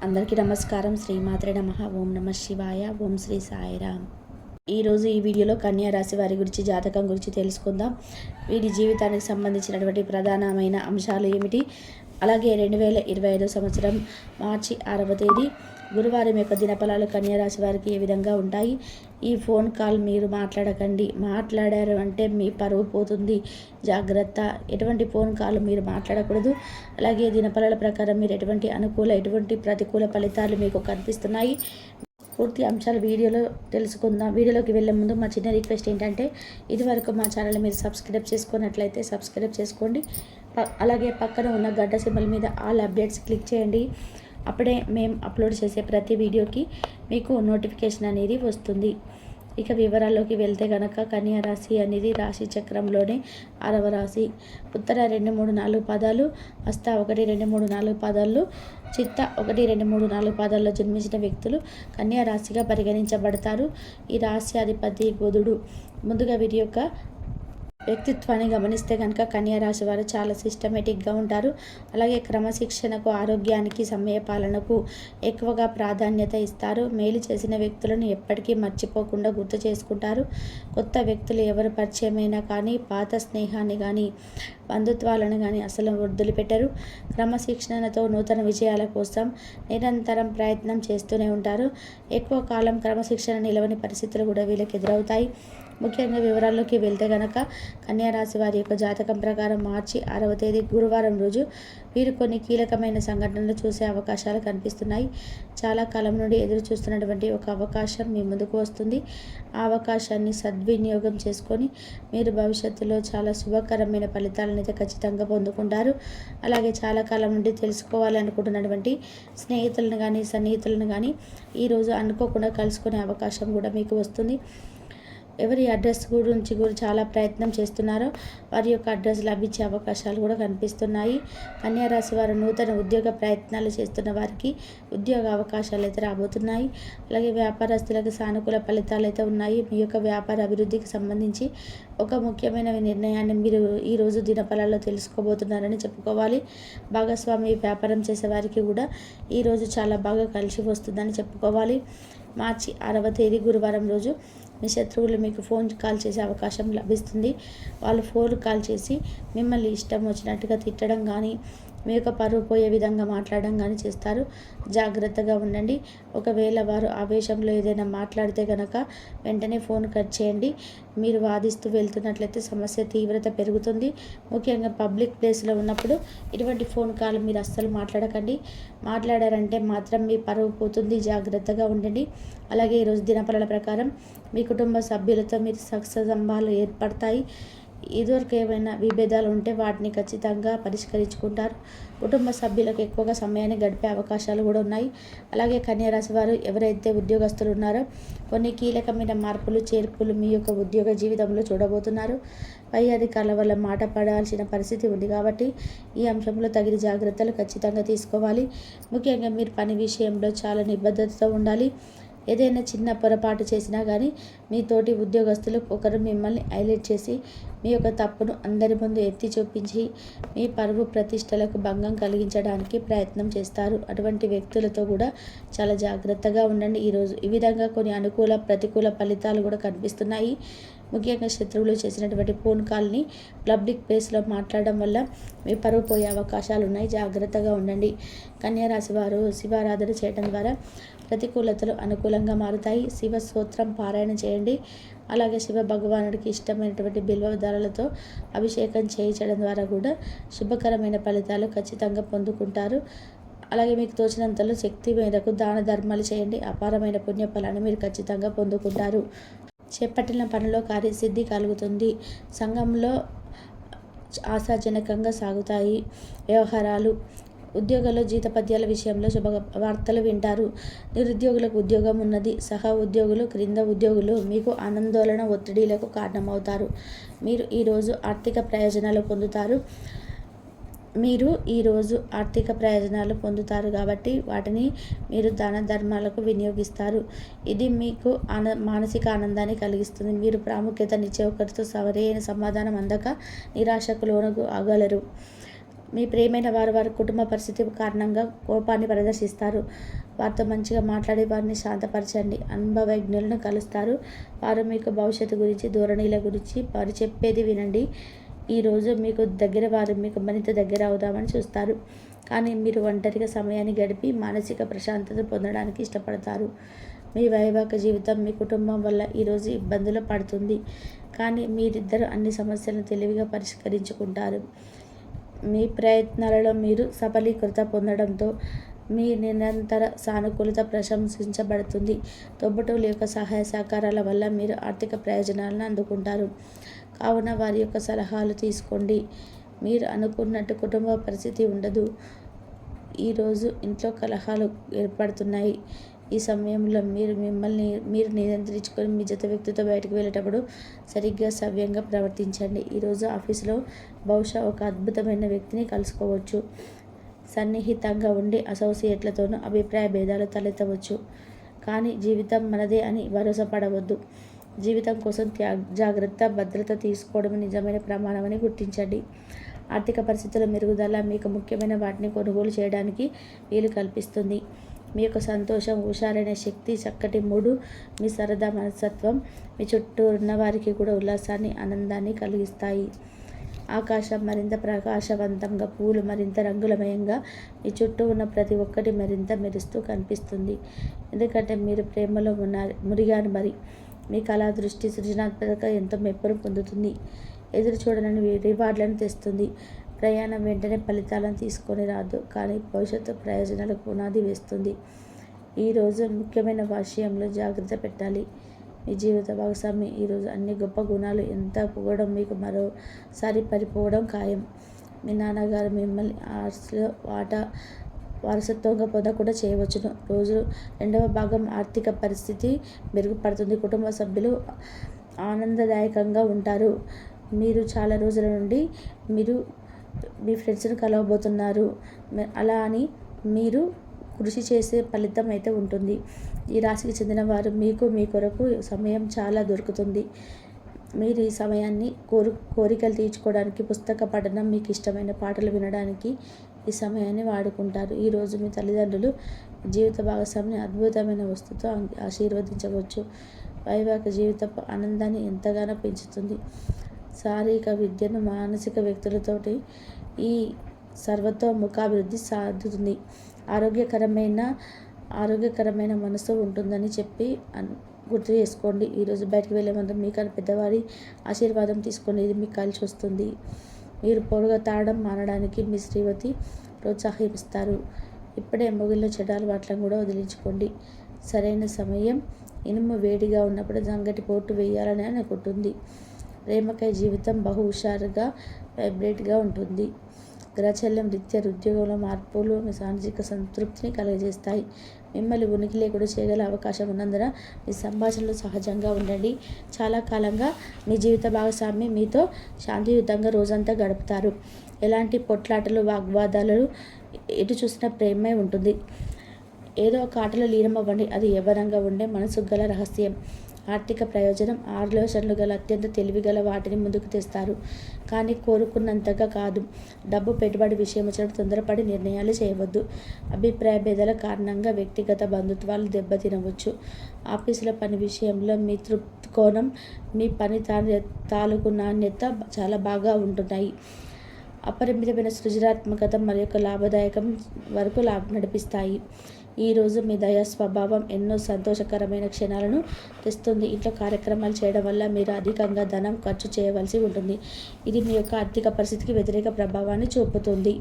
అందరికీ నమస్కారం. శ్రీమాత్రే నమః. ఓం నమ శివాయ. ఓం శ్రీ సాయిరామ్. ఈరోజు ఈ వీడియోలో కన్యా రాశి వారి గురించి, జాతకం గురించి తెలుసుకుందాం. వీరి జీవితానికి సంబంధించినటువంటి ప్రధానమైన అంశాలు ఏమిటి, అలాగే 2025 సంవత్సరం మార్చి 6వ తేదీ గురువారం యొక్క దినఫలాలు కన్యా రాశి వారికి ఏ విధంగా ఉంటాయి. ఈ ఫోన్ కాల్ మీరు మాట్లాడకండి, మాట్లాడారు అంటే మీ పరువు పోతుంది, జాగ్రత్త. ఎటువంటి ఫోన్ కాల్ మీరు మాట్లాడకూడదు. అలాగే దినఫలాల ప్రకారం మీరు ఎటువంటి అనుకూల, ఎటువంటి ప్రతికూల ఫలితాలు మీకు కనిపిస్తున్నాయి, పూర్తి అంశాలు వీడియోలో తెలుసుకుందాం. వీడియోలోకి వెళ్ళే ముందు మా చిన్న రిక్వెస్ట్ ఏంటంటే, ఇదివరకు మా ఛానల్ మీరు సబ్స్క్రైబ్ చేసుకున్నట్లయితే సబ్స్క్రైబ్ చేసుకోండి. అలాగే పక్కన ఉన్న గంట సింబల్ మీద ఆల్ అప్డేట్స్ క్లిక్ చేయండి. అప్పుడే మేము అప్లోడ్ చేసే ప్రతి వీడియోకి మీకు నోటిఫికేషన్ అనేది వస్తుంది. ఇక వివరాల్లోకి వెళ్తే కనుక, కన్యా రాశి అనేది రాశి చక్రంలోనే 6వ రాశి. ఉత్తర 2, 3, 4 పాదాలు, హస్త 1, 2, 3, 4 పాదాలు, చిత్త 1, 2, 3, 4 పాదాల్లో జన్మించిన వ్యక్తులు కన్యా రాశిగా పరిగణించబడతారు. ఈ రాశి అధిపతి బుధుడు. ముందుగా వీరి యొక్క వ్యక్తిత్వాన్ని గమనిస్తే కనుక కన్యా రాశి వారు చాలా సిస్టమేటిక్గా ఉంటారు. అలాగే క్రమశిక్షణకు, ఆరోగ్యానికి, సమయ పాలనకు ఎక్కువగా ప్రాధాన్యత ఇస్తారు. మేలు చేసిన వ్యక్తులను ఎప్పటికీ మర్చిపోకుండా గుర్తు చేసుకుంటారు. కొత్త వ్యక్తులు ఎవరు పరిచయమైనా కానీ, పాత స్నేహాన్ని కానీ, బంధుత్వాలను కానీ అసలు వదిలిపెట్టరు. క్రమశిక్షణతో నూతన విజయాల కోసం నిరంతరం ప్రయత్నం చేస్తూనే ఉంటారు. ఎక్కువ కాలం క్రమశిక్షణ నిలవని పరిస్థితులు కూడా వీళ్ళకి ఎదురవుతాయి. ముఖ్యంగా వివరాల్లోకి వెళ్తే కనుక, కన్యా రాశి వారి యొక్క జాతకం ప్రకారం మార్చి 6వ తేదీ గురువారం రోజు వీరు కొన్ని కీలకమైన సంఘటనలు చూసే అవకాశాలు కనిపిస్తున్నాయి. చాలా కాలం నుండి ఎదురు చూస్తున్నటువంటి ఒక అవకాశం మీ ముందుకు వస్తుంది. ఆ అవకాశాన్ని సద్వినియోగం చేసుకొని మీరు భవిష్యత్తులో చాలా శుభకరమైన ఫలితాలను అయితే ఖచ్చితంగా పొందుకుంటారు. అలాగే చాలా కాలం నుండి తెలుసుకోవాలనుకుంటున్నటువంటి స్నేహితులను కానీ, సన్నిహితులను కానీ ఈరోజు అనుకోకుండా కలుసుకునే అవకాశం కూడా మీకు వస్తుంది. ఎవరి అడ్రస్ గురించి కూడా చాలా ప్రయత్నం చేస్తున్నారో వారి యొక్క అడ్రస్ లభించే అవకాశాలు కూడా కనిపిస్తున్నాయి. కన్యా రాశి వారు నూతన ఉద్యోగ ప్రయత్నాలు చేస్తున్న వారికి ఉద్యోగ అవకాశాలు అయితే రాబోతున్నాయి. అలాగే వ్యాపారస్తులకు సానుకూల ఫలితాలు అయితే ఉన్నాయి. మీ యొక్క వ్యాపార అభివృద్ధికి సంబంధించి ఒక ముఖ్యమైన నిర్ణయాన్ని మీరు ఈరోజు దినఫలాల్లో తెలుసుకోబోతున్నారని చెప్పుకోవాలి. భాగస్వామి వ్యాపారం చేసే వారికి కూడా ఈరోజు చాలా బాగా కలిసి వస్తుందని చెప్పుకోవాలి. మార్చి 6వ తేదీ గురువారం రోజు మీ శత్రువులు మీకు ఫోన్ కాల్ చేసే అవకాశం లభిస్తుంది. వాళ్ళు ఫోన్ కాల్ చేసి మిమ్మల్ని ఇష్టం వచ్చినట్టుగా తిట్టడం కానీ, మీ యొక్క పరువు పోయే విధంగా మాట్లాడడం కానీ చేస్తారు. జాగ్రత్తగా ఉండండి. ఒకవేళ వారు ఆవేశంలో ఏదైనా మాట్లాడితే కనుక వెంటనే ఫోన్ కట్ చేయండి. మీరు వాదిస్తూ వెళ్తున్నట్లయితే సమస్య తీవ్రత పెరుగుతుంది. ముఖ్యంగా పబ్లిక్ ప్లేస్లో ఉన్నప్పుడు ఇటువంటి ఫోన్ కాల్ మీరు అస్సలు మాట్లాడకండి. మాట్లాడారంటే మాత్రం మీ పరువు పోతుంది. జాగ్రత్తగా ఉండండి. అలాగే ఈరోజు దినఫలాల ప్రకారం మీ కుటుంబ సభ్యులతో మీరు సత్సంబంధాలు ఏర్పడతాయి. ఇదివరకు ఏమైనా విభేదాలు ఉంటే వాటిని ఖచ్చితంగా పరిష్కరించుకుంటారు. కుటుంబ సభ్యులకు ఎక్కువగా సమయాన్ని గడిపే అవకాశాలు కూడా ఉన్నాయి. అలాగే కన్యా రాశి వారు ఎవరైతే ఉద్యోగస్తులు ఉన్నారో కొన్ని కీలకమైన మార్పులు, చేర్పులు మీ యొక్క ఉద్యోగ జీవితంలో చూడబోతున్నారు. పై అధికారుల వల్ల మాట పడాల్సిన పరిస్థితి ఉంది కాబట్టి ఈ అంశంలో తగిన జాగ్రత్తలు ఖచ్చితంగా తీసుకోవాలి. ముఖ్యంగా మీరు పని విషయంలో చాలా నిబద్ధతతో ఉండాలి. ఏదైనా చిన్న పొరపాటు చేసినా కానీ మీ తోటి ఉద్యోగస్తులు ఒకరు మిమ్మల్ని హైలైట్ చేసి మీ యొక్క తప్పును అందరి ముందు ఎత్తి చూపించి మీ పరువు ప్రతిష్టలకు భంగం కలిగించడానికి ప్రయత్నం చేస్తారు. అటువంటి వ్యక్తులతో కూడా చాలా జాగ్రత్తగా ఉండండి. ఈరోజు ఈ విధంగా కొన్ని అనుకూల, ప్రతికూల ఫలితాలు కూడా కనిపిస్తున్నాయి. ముఖ్యంగా శత్రువులు చేసినటువంటి ఫోన్ కాల్ని పబ్లిక్ ప్లేస్లో మాట్లాడడం వల్ల మీ పరువు పోయే అవకాశాలు ఉన్నాయి. జాగ్రత్తగా ఉండండి. కన్యా రాశి వారు శివారాధన చేయడం ద్వారా ప్రతికూలతలు అనుకూలంగా మారుతాయి. శివ స్తోత్రం పారాయణ చేయండి. అలాగే శివ భగవానుడికి ఇష్టమైనటువంటి బిల్వ దళాలతో అభిషేకం చేయించడం ద్వారా కూడా శుభకరమైన ఫలితాలు ఖచ్చితంగా పొందుకుంటారు. అలాగే మీకు తోచినంతలో శక్తి మేరకు దాన ధర్మాలు చేయండి. అపారమైన పుణ్యఫలాన్ని మీరు ఖచ్చితంగా పొందుకుంటారు. చేపట్టిన పనిలో కార్యసిద్ధి కలుగుతుంది. సంఘంలో ఆశాజనకంగా సాగుతాయి వ్యవహారాలు. ఉద్యోగాల్లో జీతపద్యాల విషయంలో శుభవార్తలు వింటారు. నిరుద్యోగులకు ఉద్యోగం ఉన్నది. సహా ఉద్యోగులు, క్రింద ఉద్యోగులు మీకు ఆందోళన, ఒత్తిడిలకు కారణమవుతారు. మీరు ఈరోజు ఆర్థిక ప్రయోజనాలు పొందుతారు కాబట్టి వాటిని మీరు దాన ధర్మాలకు వినియోగిస్తారు. ఇది మీకు మానసిక ఆనందాన్ని కలిగిస్తుంది. మీరు ప్రాముఖ్యతనిచ్చే ఒకరితో సరైన సమాధానం అందక నిరాశకు లోనగలరు. మీ ప్రియమైన వారి కుటుంబ పరిస్థితి కారణంగా కోపాన్ని ప్రదర్శిస్తారు. వారితో మంచిగా మాట్లాడి వారిని శాంతపరచండి. అనుభవజ్ఞులను కలుస్తారు. వారు మీకు భవిష్యత్తు గురించి, ధోరణిల గురించి వారు చెప్పేది వినండి. ఈరోజు మీకు దగ్గర వారు మీకు మరింత దగ్గర అవుదామని చూస్తారు. కానీ మీరు ఒంటరిగా సమయాన్ని గడిపి మానసిక ప్రశాంతత పొందడానికి ఇష్టపడతారు. మీ వైవాహిక జీవితం మీ కుటుంబం వల్ల ఈరోజు ఇబ్బందులు పడుతుంది. కానీ మీరిద్దరూ అన్ని సమస్యలను తెలివిగా పరిష్కరించుకుంటారు. మీ ప్రయత్నాలలో మీరు సఫలీకృత పొందడంతో మీ నిరంతర సానుకూలత ప్రశంసించబడుతుంది. తోబుట్టువుల యొక్క సహాయ సహకారాల వల్ల మీరు ఆర్థిక ప్రయోజనాలను అందుకుంటారు. కావున వారి యొక్క సలహాలు తీసుకోండి. మీరు అనుకున్నట్టు కుటుంబ పరిస్థితి ఉండదు. ఈరోజు ఇంట్లో కలహాలు ఏర్పడుతున్నాయి. ఈ సమయంలో మీరు నియంత్రించుకొని మీ జత వ్యక్తితో బయటకు వెళ్ళేటప్పుడు సరిగ్గా సవ్యంగా ప్రవర్తించండి. ఈరోజు ఆఫీసులో బహుశా ఒక అద్భుతమైన వ్యక్తిని కలుసుకోవచ్చు. సన్నిహితంగా ఉండే అసోసియేట్లతోనూ అభిప్రాయ భేదాలు తలెత్తవచ్చు. కానీ జీవితం మనదే అని భరోసా పడవద్దు. జీవితం కోసం జాగ్రత్త, భద్రత తీసుకోవడం నిజమైన ప్రమాణమని గుర్తించండి. ఆర్థిక పరిస్థితుల మెరుగుదల మీకు ముఖ్యమైన వాటిని కొనుగోలు చేయడానికి వీలు కల్పిస్తుంది. మీ యొక్క సంతోషం, హుషారైన శక్తి, చక్కటి మూడు, మీ సరదా మనస్తత్వం మీ చుట్టూ ఉన్న వారికి కూడా ఉల్లాసాన్ని, ఆనందాన్ని కలిగిస్తాయి. ఆకాశం మరింత ప్రకాశవంతంగా, పూలు మరింత రంగులమయంగా, మీ చుట్టూ ఉన్న ప్రతి ఒక్కటి మరింత మెరుస్తూ కనిపిస్తుంది. ఎందుకంటే మీరు ప్రేమలో మురిగాను. మరి మీ కళా దృష్టి, సృజనాత్మకత ఎంతో మెప్పును పొందుతుంది. ఎదురు చూడని రివార్డులను తెస్తుంది. ప్రయాణం వెంటనే ఫలితాలను తీసుకొని రాదు, కానీ భవిష్యత్తు ప్రయోజనాలకు పునాది వేస్తుంది. ఈరోజు ముఖ్యమైన విషయంలో జాగ్రత్త పెట్టాలి. మీ జీవిత భాగస్వామి ఈరోజు అన్ని గొప్ప గుణాలు ఎంత పొగడం మీకు మరోసారి పడిపోవడం ఖాయం. మీ నాన్నగారు మిమ్మల్ని వారసత్వంగా పొందకుండా చేయవచ్చును. రోజు రెండవ భాగం ఆర్థిక పరిస్థితి మెరుగుపడుతుంది. కుటుంబ సభ్యులు ఆనందదాయకంగా ఉంటారు. మీరు చాలా రోజుల నుండి మీ ఫ్రెండ్స్ని కలవబోతున్నారు. అలా అని మీరు కృషి చేసే ఫలితం అయితే ఉంటుంది. ఈ రాశికి చెందిన వారు మీ కొరకు సమయం చాలా దొరుకుతుంది. మీరు ఈ సమయాన్ని కోరికలు తీర్చుకోవడానికి, పుస్తక పఠనం, మీకు ఇష్టమైన పాటలు వినడానికి ఈ సమయాన్ని వాడుకుంటారు. ఈరోజు మీ తల్లిదండ్రులు జీవిత భాగస్వామిని అద్భుతమైన వస్తుతో ఆశీర్వదించవచ్చు. వైవాహిక జీవితపు ఆనందాన్ని ఎంతగానో పెంచుతుంది. శారీరక విద్యను మానసిక వ్యక్తులతోటి ఈ సర్వతోముఖాభివృద్ధి సాధుతుంది. ఆరోగ్యకరమైన మనసు ఉంటుందని చెప్పి గుర్తు చేసుకోండి. ఈరోజు బయటకు వెళ్ళే ముందు మీకన్నా పెద్దవారి ఆశీర్వాదం తీసుకోండి. ఇది మీకు కలిసి వస్తుంది. మీరు పొడుగా తాగడం మానడానికి మీ శ్రీమతి ప్రోత్సహిస్తారు. ఇప్పుడే మొగిలిన చెడు అలవాట్లను కూడా వదిలించుకోండి. సరైన సమయం ఇనుము వేడిగా ఉన్నప్పుడు సంగటి పోటు వేయాలని అనుకుంటుంది. ప్రేమకై జీవితం బహు హుషారుగా, వైబ్రేట్గా ఉంటుంది. గ్రహచల్యం రీత్యా ఉద్యోగంలో మార్పులు మీ సామాజిక సంతృప్తిని కలుగజేస్తాయి. మిమ్మల్ని ఉనికి లేకుండా చేయగల అవకాశం ఉన్నందున మీ సంభాషణలు సహజంగా ఉండండి. చాలా కాలంగా మీ జీవిత భాగస్వామి మీతో శాంతియుతంగా రోజంతా గడుపుతారు. ఎలాంటి పొట్లాటలు, వాగ్వాదాలు, ఎటు చూసినా ప్రేమే ఉంటుంది. ఏదో ఒక ఆటలో లీనమవ్వండి. అది యవ్వనంగా ఉండే మనసు గల రహస్యం. ఆర్థిక ప్రయోజనం, ఆలోచనలు గల అత్యంత తెలివిగల వాటిని ముందుకు తెస్తారు. కానీ కోరుకున్నంతగా కాదు. డబ్బు పెట్టుబడి విషయం వచ్చినప్పుడు తొందరపడి నిర్ణయాలు చేయవద్దు. అభిప్రాయ భేదాల కారణంగా వ్యక్తిగత బంధుత్వాలు దెబ్బతినవచ్చు. ఆఫీసుల పని విషయంలో మీ తృప్తి కోణం, మీ పని తాలూకు నాణ్యత చాలా బాగా ఉంటున్నాయి. అపరిమితమైన సృజనాత్మకత మరియు లాభదాయకం వరకు నడిపిస్తాయి. ఈరోజు మీ దయా స్వభావం ఎన్నో సంతోషకరమైన క్షణాలను తెస్తుంది. ఇంట్లో కార్యక్రమాలు చేయడం వల్ల మీరు అధికంగా ధనం ఖర్చు చేయవలసి ఉంటుంది. ఇది మీ యొక్క ఆర్థిక పరిస్థితికి వ్యతిరేక ప్రభావాన్ని చూపుతుంది.